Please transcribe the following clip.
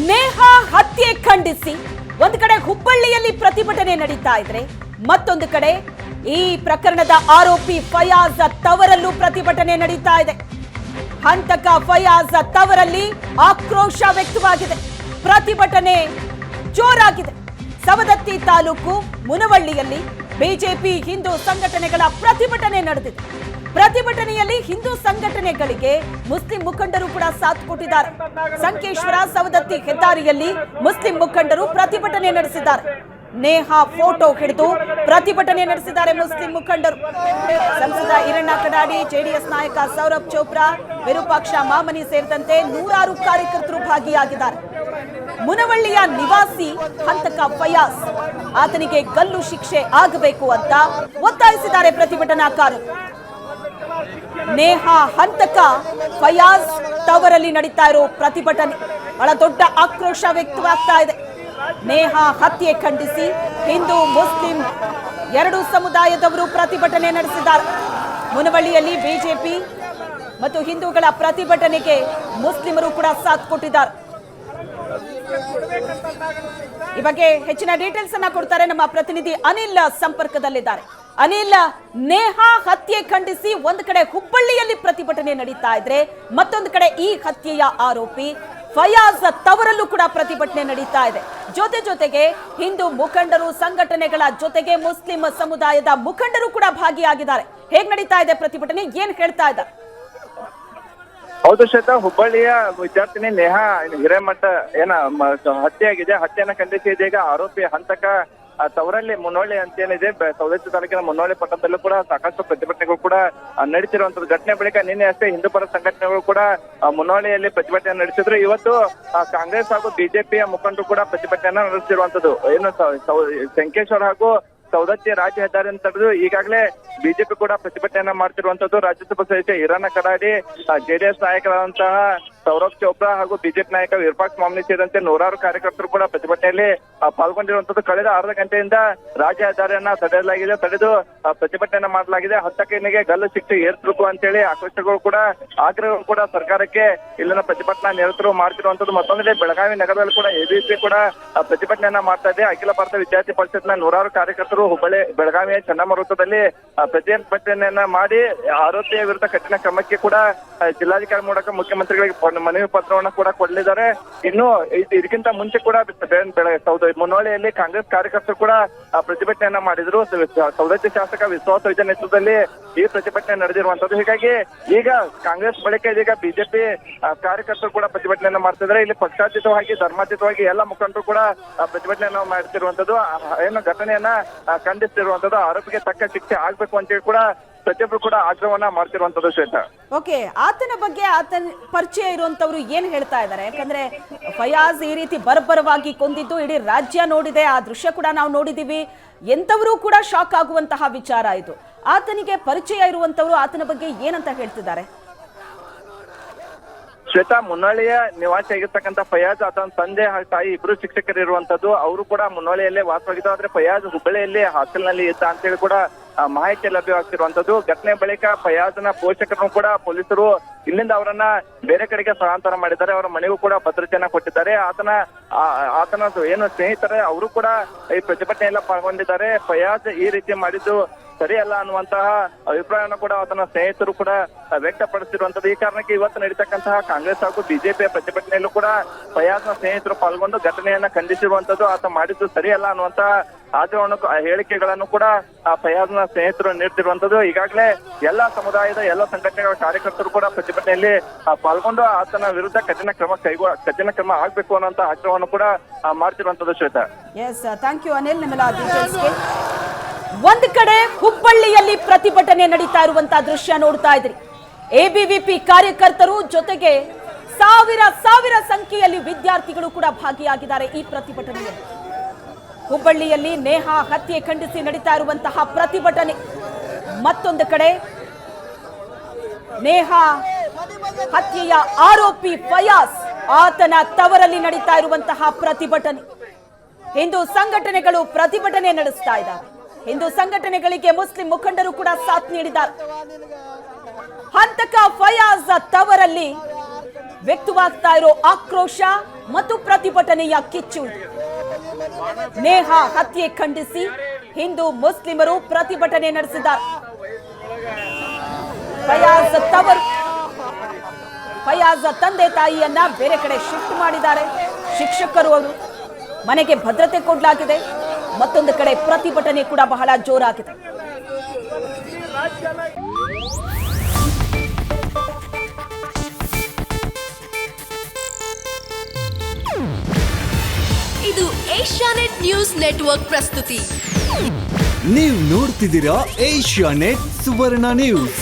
ನೇಹಾ ಹತ್ಯೆ ಖಂಡಿಸಿ ಒಂದು ಕಡೆ ಹುಬ್ಬಳ್ಳಿಯಲ್ಲಿ ಪ್ರತಿಭಟನೆ ನಡೀತಾ ಇದ್ರೆ ಮತ್ತೊಂದು ಕಡೆ ಈ ಪ್ರಕರಣದ ಆರೋಪಿ ಫಯಾಜ್ ತವರಲ್ಲೂ ಪ್ರತಿಭಟನೆ ನಡೀತಾ ಇದೆ. ಹಂತಕ ಫಯಾಜ್ ತವರಲ್ಲಿ ಆಕ್ರೋಶ ವ್ಯಕ್ತವಾಗಿದೆ. ಪ್ರತಿಭಟನೆ ಜೋರಾಗಿದೆ. ಸವದತ್ತಿ ತಾಲೂಕು ಮುನವಳ್ಳಿಯಲ್ಲಿ ಬಿಜೆಪಿ ಹಿಂದೂ ಸಂಘಟನೆಗಳ ಪ್ರತಿಭಟನೆ ನಡೆದಿದೆ. ಪ್ರತಿಭಟನೆಯಲ್ಲಿ ಹಿಂದೂ ಸಂಘಟನೆಗಳಿಗೆ ಮುಸ್ಲಿಂ ಮುಖಂಡರು ಕೂಡ ಸಾಥ್ ಕೊಟ್ಟಿದ್ದಾರೆ. ಸಂಕೇಶ್ವರ ಸವದತ್ತಿ ಹೆದ್ದಾರಿಯಲ್ಲಿ ಮುಸ್ಲಿಂ ಮುಖಂಡರು ಪ್ರತಿಭಟನೆ ನಡೆಸಿದ್ದಾರೆ. ನೇಹಾ ಫೋಟೋ ಹಿಡಿದು ಪ್ರತಿಭಟನೆ ನಡೆಸಿದ್ದಾರೆ ಮುಸ್ಲಿಂ ಮುಖಂಡರು. ಸಂಸದ ಈರಣ್ಣ ಕಡಾಡಿ, ಜೆಡಿಎಸ್ ನಾಯಕ ಸೌರಭ್ ಚೋಪ್ರಾ, ವಿರೂಪಾಕ್ಷ ಮಾಮನಿ ಸೇರಿದಂತೆ ನೂರಾರು ಕಾರ್ಯಕರ್ತರು ಭಾಗಿಯಾಗಿದ್ದಾರೆ. ಮುನವಳ್ಳಿಯ ನಿವಾಸಿ ಹಂತಕ ಫಯಾಜ್, ಆತನಿಗೆ ಗಲ್ಲು ಶಿಕ್ಷೆ ಆಗಬೇಕು ಅಂತ ಒತ್ತಾಯಿಸಿದ್ದಾರೆ ಪ್ರತಿಭಟನಾಕಾರರು. ನೇಹಾ ಹಂತಕ ಫಯಾಜ್ ತವರಲ್ಲಿ ನಡೀತಾ ಇರೋ ಪ್ರತಿಭಟನೆ ಬಹಳ ದೊಡ್ಡ ಆಕ್ರೋಶ ವ್ಯಕ್ತವಾಗ್ತಾ ಇದೆ. ನೇಹಾ ಹತ್ಯೆ ಖಂಡಿಸಿ ಹಿಂದೂ ಮುಸ್ಲಿಂ ಎರಡು ಸಮುದಾಯದವರು ಪ್ರತಿಭಟನೆ ನಡೆಸಿದ್ದಾರೆ. ಮುನವಳ್ಳಿಯಲ್ಲಿ ಬಿಜೆಪಿ ಮತ್ತು ಹಿಂದೂಗಳ ಪ್ರತಿಭಟನೆಗೆ ಮುಸ್ಲಿಮರು ಕೂಡ ಸಾಥ್ ಕೊಟ್ಟಿದ್ದಾರೆ. ಈ ಬಗ್ಗೆ ಹೆಚ್ಚಿನ ಡೀಟೇಲ್ಸ್ ಅನ್ನ ಕೊಡ್ತಾರೆ ನಮ್ಮ ಪ್ರತಿನಿಧಿ ಅನಿಲ್ ಸಂಪರ್ಕದಲ್ಲಿದ್ದಾರೆ. ಅನಿಲ್, ನೇಹಾ ಹತ್ಯೆ ಖಂಡಿಸಿ ಒಂದು ಕಡೆ ಹುಬ್ಬಳ್ಳಿಯಲ್ಲಿ ಪ್ರತಿಭಟನೆ ನಡೀತಾ ಇದ್ರೆ ಮತ್ತೊಂದು ಕಡೆ ಈ ಹತ್ಯೆಯ ಆರೋಪಿ ಫಯಾಜ್ ತವರಲ್ಲೂ ಕೂಡ ಪ್ರತಿಭಟನೆ ನಡೀತಾ ಇದೆ. ಜೊತೆಗೆ ಹಿಂದೂ ಮುಖಂಡರು, ಸಂಘಟನೆಗಳ ಜೊತೆಗೆ ಮುಸ್ಲಿಂ ಸಮುದಾಯದ ಮುಖಂಡರು ಕೂಡ ಭಾಗಿಯಾಗಿದ್ದಾರೆ. ಹೇಗ್ ನಡೀತಾ ಇದೆ ಪ್ರತಿಭಟನೆ, ಏನ್ ಹೇಳ್ತಾ ಇದ್ದಾರೆ? ಹೌದು ಶ್ವೇತಾ, ಹುಬ್ಬಳ್ಳಿಯ ವಿದ್ಯಾರ್ಥಿನಿ ನೇಹಾ ಹಿರೇಮಠ ಹತ್ಯೆ ಆಗಿದೆ. ಹತ್ಯೆಯನ್ನ ಖಂಡಿಸಿ ಇದೀಗ ಆರೋಪಿ ಹಂತಕ ತವರಲ್ಲಿ ಮುನ್ನೋಳಿ ಅಂತ ಏನಿದೆ ಸವದತ್ತಿ ತಾಲೂಕಿನ ಮುನ್ನೋಳಿ ಪಟ್ಟಣದಲ್ಲೂ ಕೂಡ ಸಾಕಷ್ಟು ಪ್ರತಿಭಟನೆಗಳು ಕೂಡ ನಡೀತಿರುವಂತದ್ದು. ಘಟನೆ ಬಳಿಕ ನಿನ್ನೆ ಅಷ್ಟೇ ಹಿಂದೂ ಪರ ಸಂಘಟನೆಗಳು ಕೂಡ ಮುನ್ನೋಳಿಯಲ್ಲಿ ಪ್ರತಿಭಟನೆ ನಡೆಸಿದ್ರು. ಇವತ್ತು ಕಾಂಗ್ರೆಸ್ ಹಾಗೂ ಬಿಜೆಪಿಯ ಮುಖಂಡರು ಕೂಡ ಪ್ರತಿಭಟನೆಯನ್ನ ನಡೆಸಿರುವಂತದ್ದು. ಏನು ಸಂಕೇಶ್ವರ ಹಾಗೂ ಸವದತ್ತಿ ರಾಜ್ಯ ಹೆದ್ದಾರಿಯನ್ನು ತಡೆದು ಈಗಾಗಲೇ ಬಿಜೆಪಿ ಕೂಡ ಪ್ರತಿಭಟನೆಯನ್ನ ಮಾಡ್ತಿರುವಂತದ್ದು. ರಾಜ್ಯಸಭಾ ಸದಸ್ಯ ಈರಣ್ಣ ಕಡಾಡಿ, ಜೆಡಿಎಸ್ ನಾಯಕರಾದಂತಹ ಸೌರಭ್ ಚೋಪ್ರಾ ಹಾಗೂ ಬಿಜೆಪಿ ನಾಯಕ ವಿರೂಪಾಕ್ಷ ಮಾಮನಿ ಸೇರಿದಂತೆ ನೂರಾರು ಕಾರ್ಯಕರ್ತರು ಕೂಡ ಪ್ರತಿಭಟನೆಯಲ್ಲಿ ಪಾಲ್ಗೊಂಡಿರುವಂತದ್ದು. ಕಳೆದ ಅರ್ಧ ಗಂಟೆಯಿಂದ ರಾಜ್ಯ ಹೆದ್ದಾರಿಯನ್ನ ತಡೆದು ಪ್ರತಿಭಟನೆಯನ್ನ ಮಾಡಲಾಗಿದೆ. ಹಂತಕನಿಗೆ ಗಲ್ಲು ಶಿಕ್ಷೆ ಏರ್ಸಬೇಕು ಅಂತೇಳಿ ಆಕ್ರೋಶಗಳು ಕೂಡ ಆಗ್ರಹಗಳು ಕೂಡ ಸರ್ಕಾರಕ್ಕೆ ಇಲ್ಲಿನ ಪ್ರತಿಭಟನಾ ನಿರತರು ಮಾಡ್ತಿರುವಂತದ್ದು. ಮತ್ತೊಂದೆಡೆ ಬೆಳಗಾವಿ ನಗರದಲ್ಲಿ ಕೂಡ ಎಬಿಸಿ ಕೂಡ ಪ್ರತಿಭಟನೆಯನ್ನ ಮಾಡ್ತಾ ಇದೆ. ಅಖಿಲ ಭಾರತ ವಿದ್ಯಾರ್ಥಿ ಪರಿಷತ್ನ ನೂರಾರು ಕಾರ್ಯಕರ್ತರು ಹುಬ್ಬಳ್ಳಿ ಬೆಳಗಾವಿಯ ಚೆನ್ನಮ್ಮ ವೃತ್ತದಲ್ಲಿ ಪ್ರತಿಭಟನೆಯನ್ನ ಮಾಡಿ ಆರೋಪಿಯ ವಿರುದ್ಧ ಕಠಿಣ ಕ್ರಮಕ್ಕೆ ಕೂಡ ಜಿಲ್ಲಾಧಿಕಾರಿ ಮೂಲಕ ಮುಖ್ಯಮಂತ್ರಿಗಳಿಗೆ ಮನವಿ ಪತ್ರವನ್ನು ಕೂಡ ಕೊಡಲಿದ್ದಾರೆ. ಇನ್ನು ಇದಕ್ಕಿಂತ ಮುಂಚೆ ಕೂಡ ಮುನ್ನೋಳಿಯಲ್ಲಿ ಕಾಂಗ್ರೆಸ್ ಕಾರ್ಯಕರ್ತರು ಕೂಡ ಪ್ರತಿಭಟನೆಯನ್ನ ಮಾಡಿದ್ರು. ಸವದತ್ತಿ ಶಾಸಕ ವಿಶ್ವಾಸ ನೇತೃತ್ವದಲ್ಲಿ ಈ ಪ್ರತಿಭಟನೆ ನಡೆದಿರುವಂತದ್ದು. ಹೀಗಾಗಿ ಈಗ ಕಾಂಗ್ರೆಸ್ ಬಳಿಕ ಇದೀಗ ಬಿಜೆಪಿ ಕಾರ್ಯಕರ್ತರು ಕೂಡ ಪ್ರತಿಭಟನೆಯನ್ನ ಮಾಡ್ತಿದ್ದಾರೆ. ಇಲ್ಲಿ ಪಕ್ಷಾತೀತವಾಗಿ ಧರ್ಮಾತೀತವಾಗಿ ಎಲ್ಲ ಮುಖಂಡರು ಕೂಡ ಪ್ರತಿಭಟನೆಯನ್ನ ಮಾಡ್ತಿರುವಂತದ್ದು. ಏನು ಘಟನೆಯನ್ನ ಖಂಡಿಸ್ತಿರುವಂತದ್ದು. ಆರೋಪಿಗೆ ತಕ್ಕ ಶಿಕ್ಷೆ ಆಗ್ಬೇಕು ಅಂತೇಳಿ ಕೂಡ ಪ್ರತಿಯೊಬ್ಬರು ಕೂಡ ಆಗ್ರಹವನ್ನ ಮಾಡ್ತಿರುವಂತದ್ದು. ಶ್ವೇತಾ, ಓಕೆ, ಆತನ ಬಗ್ಗೆ ಆತನ ಪರಿಚಯ ಇರುವಂತವ್ರು ಏನ್ ಹೇಳ್ತಾ ಇದ್ದಾರೆ? ಯಾಕಂದ್ರೆ ಫಯಾಜ್ ಈ ರೀತಿ ಬರ್ಬರವಾಗಿ ಕೊಂದಿದ್ದು ಇಡೀ ರಾಜ್ಯ ನೋಡಿದೆ. ಆ ದೃಶ್ಯ ಕೂಡ ನಾವು ನೋಡಿದೀವಿ. ಎಂತವರು ಕೂಡ ಶಾಕ್ ಆಗುವಂತಹ ವಿಚಾರ ಇದು. ಆತನಿಗೆ ಪರಿಚಯ ಇರುವಂತವ್ರು ಆತನ ಬಗ್ಗೆ ಏನಂತ ಹೇಳ್ತಿದ್ದಾರೆ? ಶ್ವೇತಾ, ಮುನ್ನೋಳಿಯ ನಿವಾಸಿಯಾಗಿರ್ತಕ್ಕಂಥ ಫಯಾಜ್, ಆತನ ತಂದೆ ಹಾಗೂ ತಾಯಿ ಇಬ್ರು ಶಿಕ್ಷಕರು ಇರುವಂತದ್ದು. ಅವರು ಕೂಡ ಮುನ್ನೋಳಿಯಲ್ಲೇ ವಾಸವಾಗಿದ್ದು. ಆದ್ರೆ ಫಯಾಜ್ ಹುಬ್ಬಳ್ಳಿಯಲ್ಲಿ ಹಾಸ್ಟೆಲ್ ನಲ್ಲಿ ಇದ್ದ ಅಂತೇಳಿ ಕೂಡ ಮಾಹಿತಿ ಲಭ್ಯವಾಗ್ತಿರುವಂತದ್ದು. ಘಟನೆ ಬಳಿಕ ಫಯಾಜ್ನ ಪೋಷಕರನ್ನು ಕೂಡ ಪೊಲೀಸರು ಇಲ್ಲಿಂದ ಅವರನ್ನ ಬೇರೆ ಕಡೆಗೆ ಸ್ಥಳಾಂತರ ಮಾಡಿದ್ದಾರೆ. ಅವರ ಮನೆಗೂ ಕೂಡ ಭದ್ರತೆಯನ್ನ ಕೊಟ್ಟಿದ್ದಾರೆ. ಆತನ ಏನು ಸ್ನೇಹಿತರ ಅವರು ಕೂಡ ಈ ಪ್ರತಿಭಟನೆಯಲ್ಲ ಪಾಲ್ಗೊಂಡಿದ್ದಾರೆ. ಫಯಾಜ್ ಈ ರೀತಿ ಮಾಡಿದ್ದು ಸರಿಯಲ್ಲ ಅನ್ನುವಂತಹ ಅಭಿಪ್ರಾಯವನ್ನು ಕೂಡ ಆತನ ಸ್ನೇಹಿತರು ಕೂಡ ವ್ಯಕ್ತಪಡಿಸಿರುವಂತದ್ದು. ಈ ಕಾರಣಕ್ಕೆ ಇವತ್ತು ನಡೀತಕ್ಕಂತಹ ಕಾಂಗ್ರೆಸ್ ಹಾಗೂ ಬಿಜೆಪಿಯ ಪ್ರತಿಭಟನೆಯಲ್ಲೂ ಕೂಡ ಫಯಾಜ್ನ ಸ್ನೇಹಿತರು ಪಾಲ್ಗೊಂಡು ಘಟನೆಯನ್ನ ಖಂಡಿಸಿರುವಂತದ್ದು. ಆತ ಮಾಡಿದ್ದು ಸರಿಯಲ್ಲ ಅನ್ನುವಂತಹ ಆಚರಣೆ ಹೇಳಿಕೆಗಳನ್ನು ಕೂಡ ಫಯಾಜ್ನ ಸ್ನೇಹಿತರು ನೀಡ್ತಿರುವಂತದ್ದು. ಈಗಾಗಲೇ ಎಲ್ಲಾ ಸಮುದಾಯದ ಎಲ್ಲ ಸಂಘಟನೆಗಳ ಕಾರ್ಯಕರ್ತರು ಕೂಡ ಪ್ರತಿಭಟನೆಯಲ್ಲಿ ಪಾಲ್ಗೊಂಡು ಆತನ ವಿರುದ್ಧ ಕಠಿಣ ಕ್ರಮ ಆಗ್ಬೇಕು ಅನ್ನುವಂತ ಆಗ್ರಹವನ್ನು ಕೂಡ ಮಾಡ್ತಿರುವಂತದ್ದು. Shweta, yes, thank you Anil, ನಿಮ್ಮೆಲ್ಲ ಡೀಟೇಲ್ಸ್ಗೆ. ಒಂದು ಕಡೆ ಹುಬ್ಬಳ್ಳಿಯಲ್ಲಿ ಪ್ರತಿಭಟನೆ ನಡೀತಾ ಇರುವಂತಹ ದೃಶ್ಯ ನೋಡ್ತಾ ಇದ್ರಿ. ಎಬಿವಿಪಿ ಕಾರ್ಯಕರ್ತರು ಜೊತೆಗೆ ಸಾವಿರ ಸಂಖ್ಯೆಯಲ್ಲಿ ವಿದ್ಯಾರ್ಥಿಗಳು ಕೂಡ ಭಾಗಿಯಾಗಿದ್ದಾರೆ ಈ ಪ್ರತಿಭಟನೆಯಲ್ಲಿ. ಹುಬ್ಬಳ್ಳಿಯಲ್ಲಿ ನೇಹಾ ಹತ್ಯೆ ಖಂಡಿಸಿ ನಡೀತಾ ಇರುವಂತಹ ಪ್ರತಿಭಟನೆ. ಮತ್ತೊಂದು ಕಡೆ ನೇಹಾ ಹತ್ಯೆಯ ಆರೋಪಿ ಫಯಾಜ್, ಆತನ ತವರಲ್ಲಿ ನಡೀತಾ ಇರುವಂತಹ ಪ್ರತಿಭಟನೆ. ಹಿಂದೂ ಸಂಘಟನೆಗಳು ಪ್ರತಿಭಟನೆ ನಡೆಸ್ತಾ ಇದ್ದಾರೆ. ಹಿಂದೂ ಸಂಘಟನೆಗಳಿಗೆ ಮುಸ್ಲಿಂ ಮುಖಂಡರು ಕೂಡ ಸಾಥ್ ನೀಡಿದ್ದಾರೆ. ಹಂತಕ ಫಯಾಜ್ ತವರಲ್ಲಿ ವ್ಯಕ್ತವಾಗ್ತಾ ಇರೋ ಆಕ್ರೋಶ ಮತ್ತು ಪ್ರತಿಭಟನೆಯ ಕಿಚ್ಚು. ನೇಹಾ ಹತ್ಯೆ ಖಂಡಿಸಿ ಹಿಂದೂ ಮುಸ್ಲಿಮರು ಪ್ರತಿಭಟನೆ ನಡೆಸಿದ್ದಾರೆ. ಫಯಾಜ್ ತಂದೆ ತಾಯಿಯನ್ನ ಬೇರೆ ಕಡೆ ಶಿಫ್ಟ್ ಮಾಡಿದ್ದಾರೆ. ಶಿಕ್ಷಕರು ಅವರು ಮನೆಗೆ ಭದ್ರತೆ ಕೊಡಲಾಗಿದೆ. ಮತ್ತೊಂದು ಕಡೆ ಪ್ರತಿಭಟನೆ ಕೂಡ ಬಹಳ ಜೋರಾಗಿದೆ. ಇದು ಏಷ್ಯಾನೆಟ್ ನ್ಯೂಸ್ ನೆಟ್ವರ್ಕ್ ಪ್ರಸ್ತುತಿ. ನೀವು ನೋಡ್ತಿದ್ದೀರಾ ಏಷ್ಯಾನೆಟ್ ಸುವರ್ಣ ನ್ಯೂಸ್.